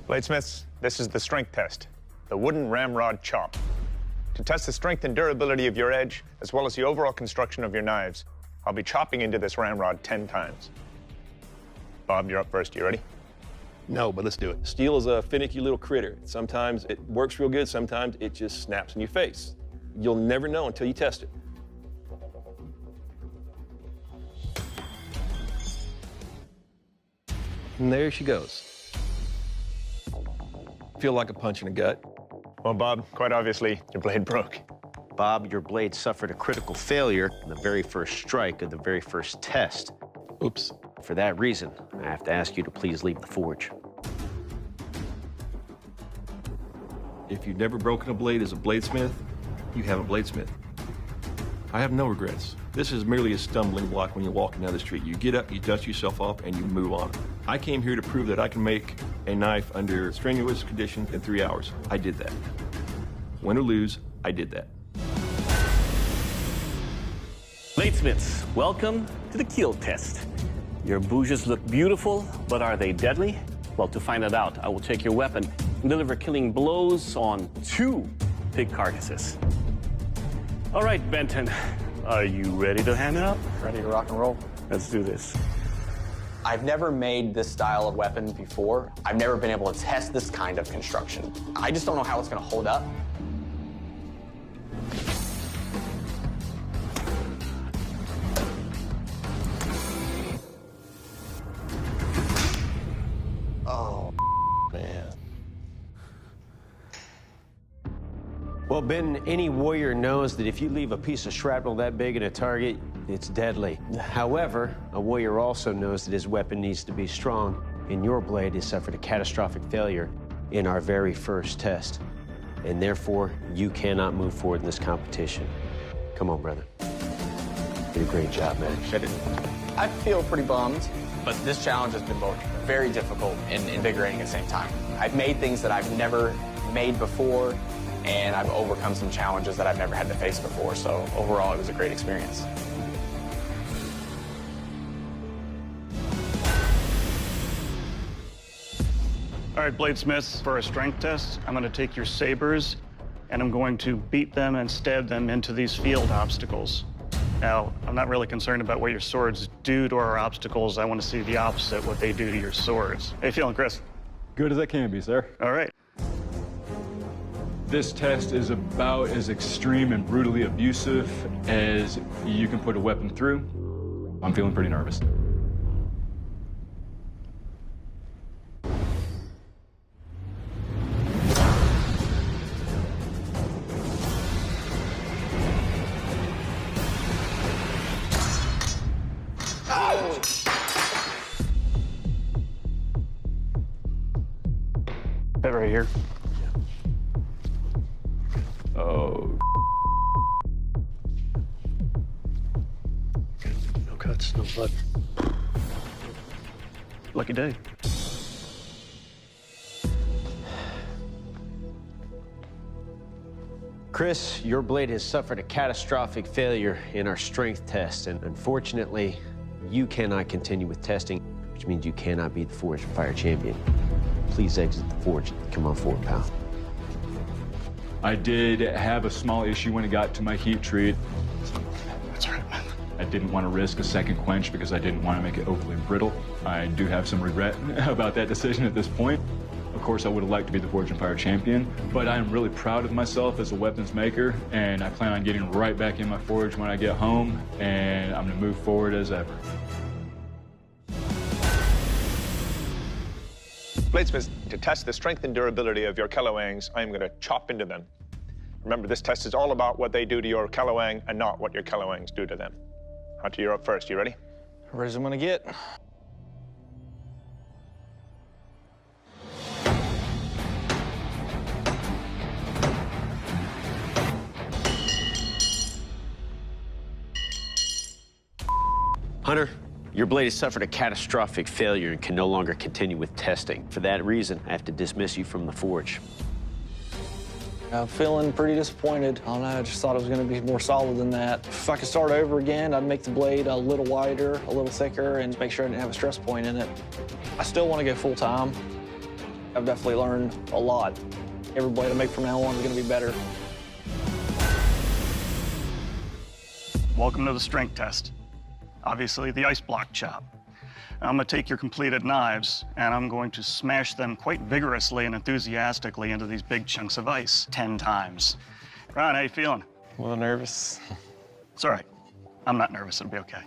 Bladesmiths, this is the strength test, the wooden ramrod chop. To test the strength and durability of your edge, as well as the overall construction of your knives, I'll be chopping into this ramrod 10 times. Bob, you're up first. You ready? No, but let's do it. Steel is a finicky little critter. Sometimes it works real good, sometimes it just snaps in your face. You'll never know until you test it. And there she goes. Feel like a punch in the gut. Well, Bob, quite obviously, your blade broke. Bob, your blade suffered a critical failure in the very first strike of the very first test. Oops. For that reason, I have to ask you to please leave the forge. If you've never broken a blade as a bladesmith, you have a bladesmith. I have no regrets. This is merely a stumbling block when you're walking down the street. You get up, you dust yourself off, and you move on. I came here to prove that I can make a knife under strenuous conditions in 3 hours. I did that. Win or lose, I did that. Bladesmiths, welcome to the kill test. Your bouges look beautiful, but are they deadly? Well, to find that out, I will take your weapon and deliver killing blows on 2 pig carcasses. All right, Benton, are you ready to hand it up? Ready to rock and roll. Let's do this. I've never made this style of weapon before. I've never been able to test this kind of construction. I just don't know how it's going to hold up. Oh, man. Well, Ben, any warrior knows that if you leave a piece of shrapnel that big in a target, it's deadly. However, a warrior also knows that his weapon needs to be strong, and your blade has suffered a catastrophic failure in our very first test. And therefore, you cannot move forward in this competition. Come on, brother. Did a great job, man. I feel pretty bummed, but this challenge has been both very difficult and invigorating at the same time. I've made things that I've never made before, and I've overcome some challenges that I've never had to face before. So overall, it was a great experience. All right, bladesmiths, for a strength test, I'm going to take your sabers, and I'm going to beat them and stab them into these field obstacles. Now, I'm not really concerned about what your swords do to our obstacles. I want to see the opposite, what they do to your swords. How you feeling, Chris? Good as I can be, sir. All right. This test is about as extreme and brutally abusive as you can put a weapon through. I'm feeling pretty nervous. That right here. Oh. No cuts, no blood. Lucky day. Chris, your blade has suffered a catastrophic failure in our strength test, and unfortunately, you cannot continue with testing, which means you cannot be the Forge and Fire champion. Please exit the forge. Come on forward, pal. I did have a small issue when it got to my heat treat. That's all right, man. I didn't want to risk a second quench because I didn't want to make it overly brittle. I do have some regret about that decision at this point. Of course, I would have liked to be the Forge and Fire champion, but I am really proud of myself as a weapons maker, and I plan on getting right back in my forge when I get home, and I'm going to move forward as ever. Bladesmiths, to test the strength and durability of your Calawangs, I am going to chop into them. Remember, this test is all about what they do to your Calawang and not what your Calawangs do to them. Hunter, you're up first. You ready? Ready as I'm going to get. Hunter, your blade has suffered a catastrophic failure and can no longer continue with testing. For that reason, I have to dismiss you from the forge. I'm feeling pretty disappointed. I don't know, I just thought it was going to be more solid than that. If I could start over again, I'd make the blade a little wider, a little thicker, and make sure I didn't have a stress point in it. I still want to go full time. I've definitely learned a lot. Every blade I make from now on is going to be better. Welcome to the strength test. Obviously, the ice block chop. I'm going to take your completed knives, and I'm going to smash them quite vigorously and enthusiastically into these big chunks of ice 10 times. Ron, how you feeling? A little nervous. It's all right. I'm not nervous. It'll be okay.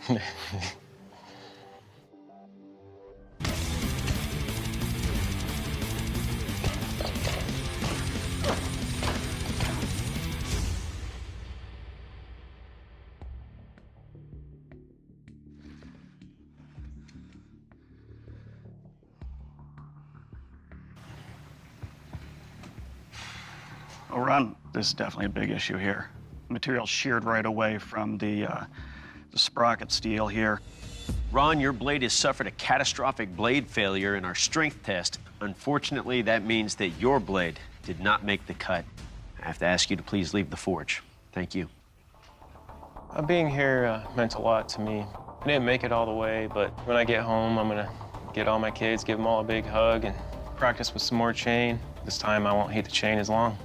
Oh, Ron, this is definitely a big issue here. Material sheared right away from the sprocket steel here. Ron, your blade has suffered a catastrophic blade failure in our strength test. Unfortunately, that means that your blade did not make the cut. I have to ask you to please leave the forge. Thank you. Being here meant a lot to me. I didn't make it all the way, but when I get home, I'm gonna get all my kids, give them all a big hug, and practice with some more chain. This time, I won't hate the chain as long.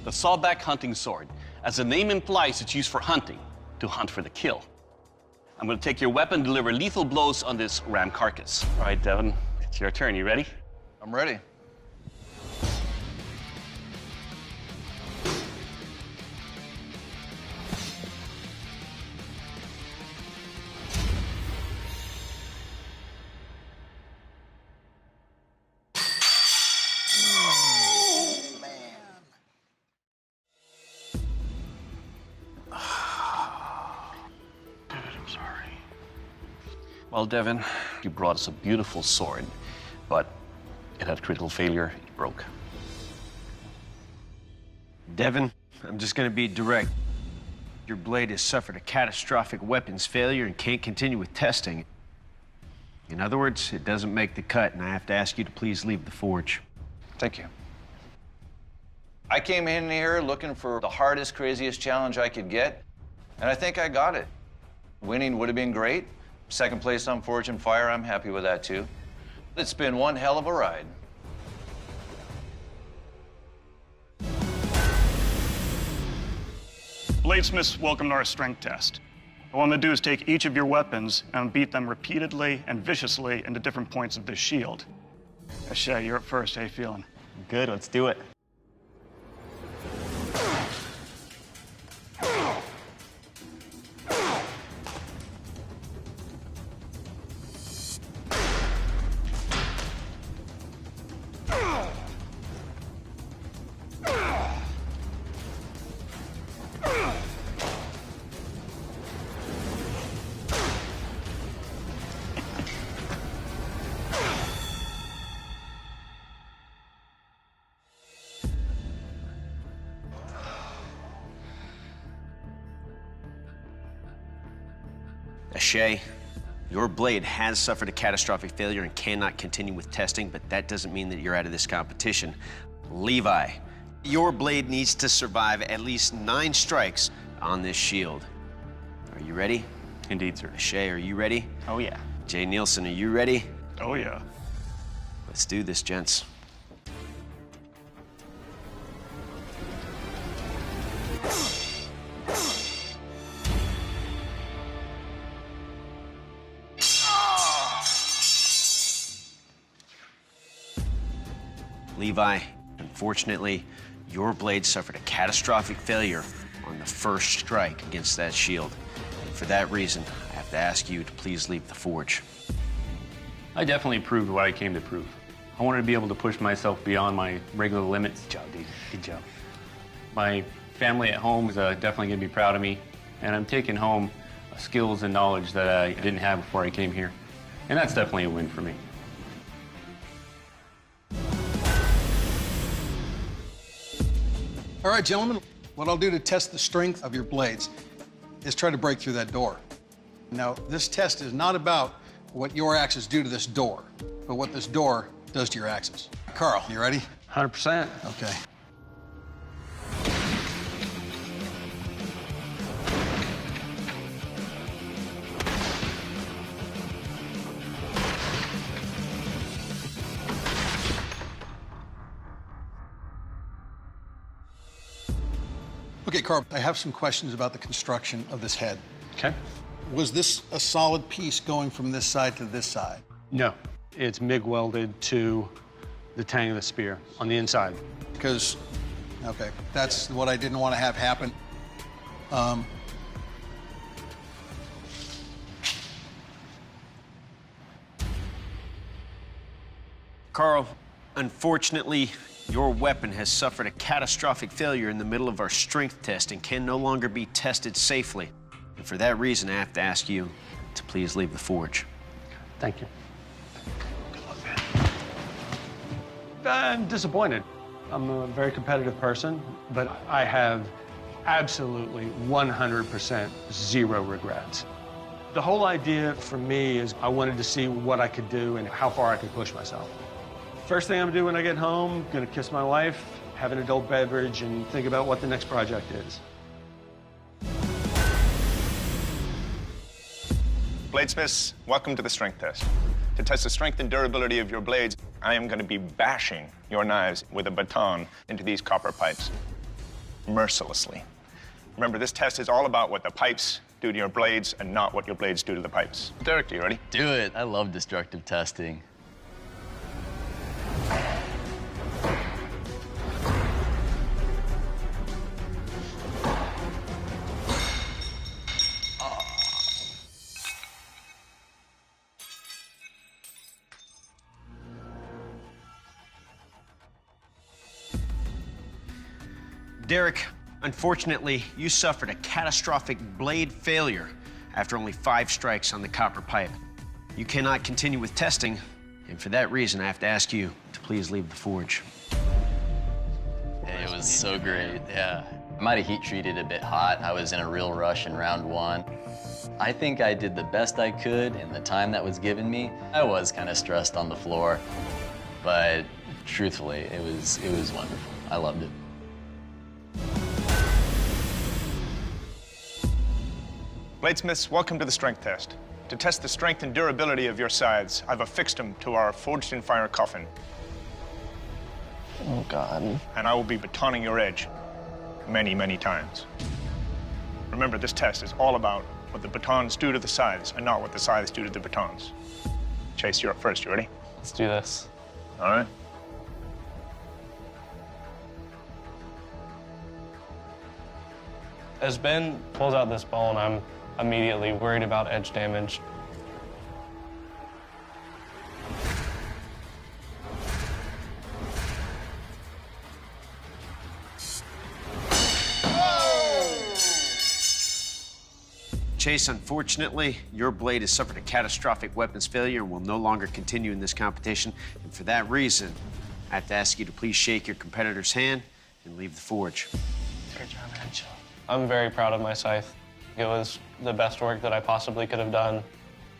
The Sawback hunting sword. As the name implies, it's used for hunting, to hunt for the kill. I'm going to take your weapon and deliver lethal blows on this ram carcass. All right, Devin, it's your turn. You ready? I'm ready. Well, Devin, you brought us a beautiful sword, but it had critical failure. It broke. Devin, I'm just gonna be direct. Your blade has suffered a catastrophic weapons failure and can't continue with testing. In other words, it doesn't make the cut, and I have to ask you to please leave the forge. Thank you. I came in here looking for the hardest, craziest challenge I could get, and I think I got it. Winning would have been great. Second place on Forge and Fire, I'm happy with that too. It's been one hell of a ride. Bladesmiths, welcome to our strength test. What I'm going to do is take each of your weapons and beat them repeatedly and viciously into different points of this shield. Shay, you're up first. How you feeling? Good, let's do it. Shay, your blade has suffered a catastrophic failure and cannot continue with testing, but that doesn't mean that you're out of this competition. Levi, your blade needs to survive at least 9 strikes on this shield. Are you ready? Indeed, sir. Shay, are you ready? Oh, yeah. Jay Nielsen, are you ready? Oh, yeah. Let's do this, gents. Levi, unfortunately, your blade suffered a catastrophic failure on the first strike against that shield. And for that reason, I have to ask you to please leave the forge. I definitely proved what I came to prove. I wanted to be able to push myself beyond my regular limits. Good job, dude. Good job. My family at home is definitely going to be proud of me, and I'm taking home skills and knowledge that I didn't have before I came here. And that's definitely a win for me. All right, gentlemen, what I'll do to test the strength of your blades is try to break through that door. Now, this test is not about what your axes do to this door, but what this door does to your axes. Carl, you ready? 100%. Okay. Okay, Carl, I have some questions about the construction of this head. Okay. Was this a solid piece going from this side to this side? No, it's MIG welded to the tang of the spear on the inside. Because, okay, that's what I didn't want to have happen. Carl, unfortunately, your weapon has suffered a catastrophic failure in the middle of our strength test and can no longer be tested safely. And for that reason, I have to ask you to please leave the forge. Thank you. I'm disappointed. I'm a very competitive person, but I have absolutely 100% zero regrets. The whole idea for me is I wanted to see what I could do and how far I could push myself. First thing I'm gonna do when I get home, gonna kiss my wife, have an adult beverage, and think about what the next project is. Bladesmiths, welcome to the strength test. To test the strength and durability of your blades, I am going to be bashing your knives with a baton into these copper pipes, mercilessly. Remember, this test is all about what the pipes do to your blades and not what your blades do to the pipes. Derek, are you ready? Do it. I love destructive testing. Derek, unfortunately, you suffered a catastrophic blade failure after only 5 strikes on the copper pipe. You cannot continue with testing, and for that reason, I have to ask you to please leave the forge. It was so great, yeah. I might have heat treated a bit hot. I was in a real rush in round 1. I think I did the best I could in the time that was given me. I was kind of stressed on the floor, but truthfully, it was wonderful. I loved it. Bladesmiths, welcome to the strength test. To test the strength and durability of your scythes, I've affixed them to our forged-in-fire coffin. Oh, God. And I will be batoning your edge many, many times. Remember, this test is all about what the batons do to the scythes and not what the scythes do to the batons. Chase, you're up first. You ready? Let's do this. All right. As Ben pulls out this bone, I'm immediately worried about edge damage. Chase, unfortunately, your blade has suffered a catastrophic weapons failure and will no longer continue in this competition. And for that reason, I have to ask you to please shake your competitor's hand and leave the forge. Good job, Angel. I'm very proud of my scythe. It was the best work that I possibly could have done.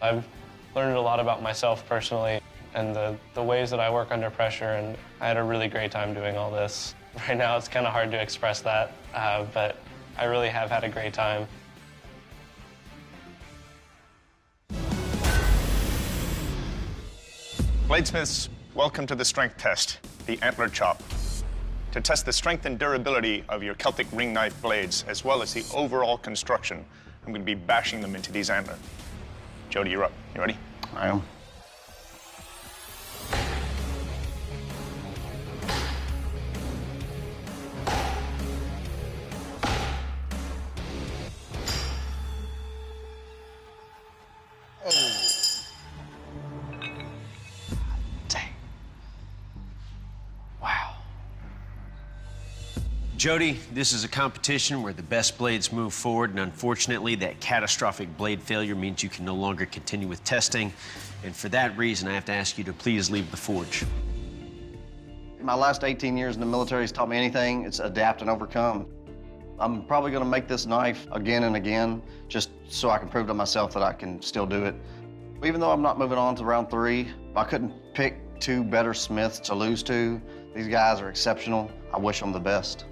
I've learned a lot about myself personally and the ways that I work under pressure, and I had a really great time doing all this. Right now, it's kind of hard to express that, but I really have had a great time. Bladesmiths, welcome to the strength test, the Antler chop. To test the strength and durability of your Celtic ring knife blades, as well as the overall construction, I'm going to be bashing them into these antlers. Jody, you're up. You ready? I am. Jody, this is a competition where the best blades move forward, and unfortunately, that catastrophic blade failure means you can no longer continue with testing. And for that reason, I have to ask you to please leave the forge. My last 18 years in the military has taught me anything, it's adapt and overcome. I'm probably gonna make this knife again and again, just so I can prove to myself that I can still do it. Even though I'm not moving on to round 3, I couldn't pick 2 better smiths to lose to. These guys are exceptional. I wish them the best.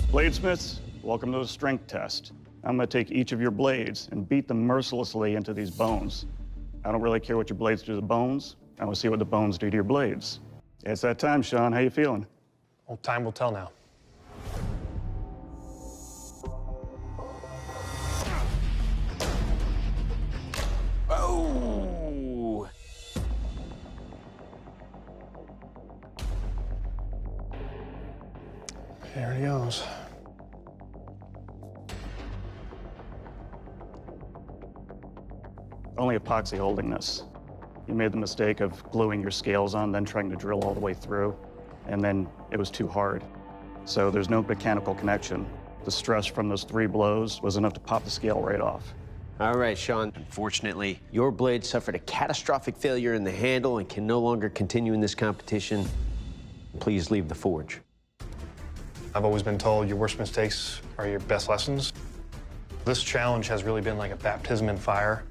Bladesmiths, welcome to the strength test. I'm gonna take each of your blades and beat them mercilessly into these bones. I don't really care what your blades do to the bones. I wanna see what the bones do to your blades. It's that time, Sean. How you feeling? Well, time will tell now. Oh! There he goes. Only epoxy holding this. You made the mistake of gluing your scales on, then trying to drill all the way through, and then it was too hard. So there's no mechanical connection. The stress from those 3 blows was enough to pop the scale right off. All right, Sean. Unfortunately, your blade suffered a catastrophic failure in the handle and can no longer continue in this competition. Please leave the forge. I've always been told your worst mistakes are your best lessons. This challenge has really been like a baptism in fire.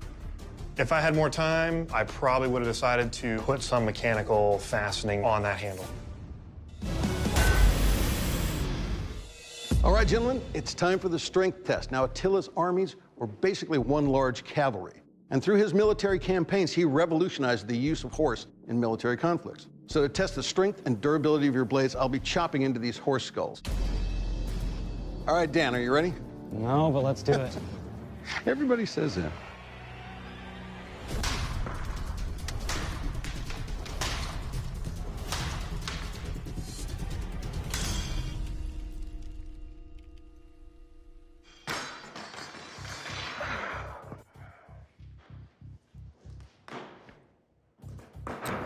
If I had more time, I probably would have decided to put some mechanical fastening on that handle. All right, gentlemen, it's time for the strength test. Now, Attila's armies were basically one large cavalry. And through his military campaigns, he revolutionized the use of horse in military conflicts. So to test the strength and durability of your blades, I'll be chopping into these horse skulls. All right, Dan, are you ready? No, but let's do it. Everybody says that.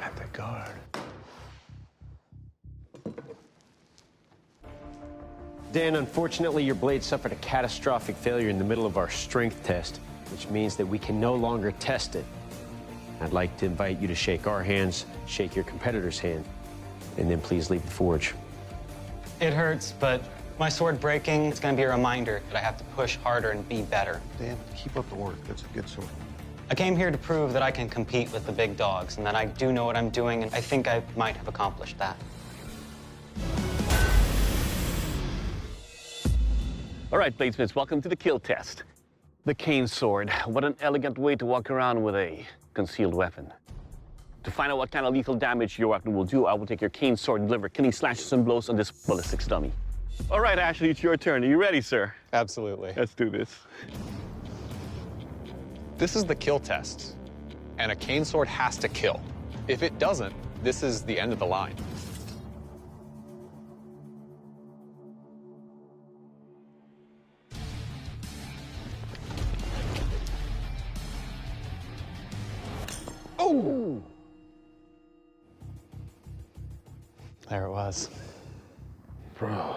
At the guard. Dan, unfortunately, your blade suffered a catastrophic failure in the middle of our strength test, which means that we can no longer test it. I'd like to invite you to shake our hands, shake your competitor's hand, and then please leave the forge. It hurts, but my sword breaking, it's gonna be a reminder that I have to push harder and be better. Dan, keep up the work. That's a good sword. I came here to prove that I can compete with the big dogs and that I do know what I'm doing, and I think I might have accomplished that. All right, bladesmiths, welcome to the kill test. The cane sword. What an elegant way to walk around with a concealed weapon. To find out what kind of lethal damage your weapon will do, I will take your cane sword and deliver killing slashes and blows on this ballistics dummy. All right, Ashley, it's your turn. Are you ready, sir? Absolutely. Let's do this. This is the kill test, and a cane sword has to kill. If it doesn't, this is the end of the line. Oh! There it was. Bro,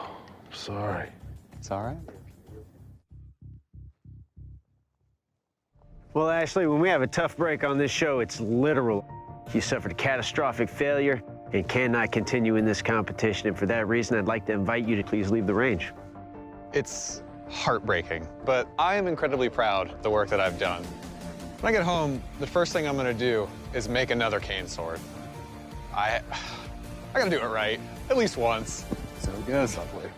sorry. It's all right. Well, Ashley, when we have a tough break on this show, it's literal. You suffered a catastrophic failure and cannot continue in this competition. And for that reason, I'd like to invite you to please leave the range. It's heartbreaking, but I am incredibly proud of the work that I've done. When I get home, the first thing I'm gonna do is make another cane sword. I gotta do it right, at least once. So it goes, lovely.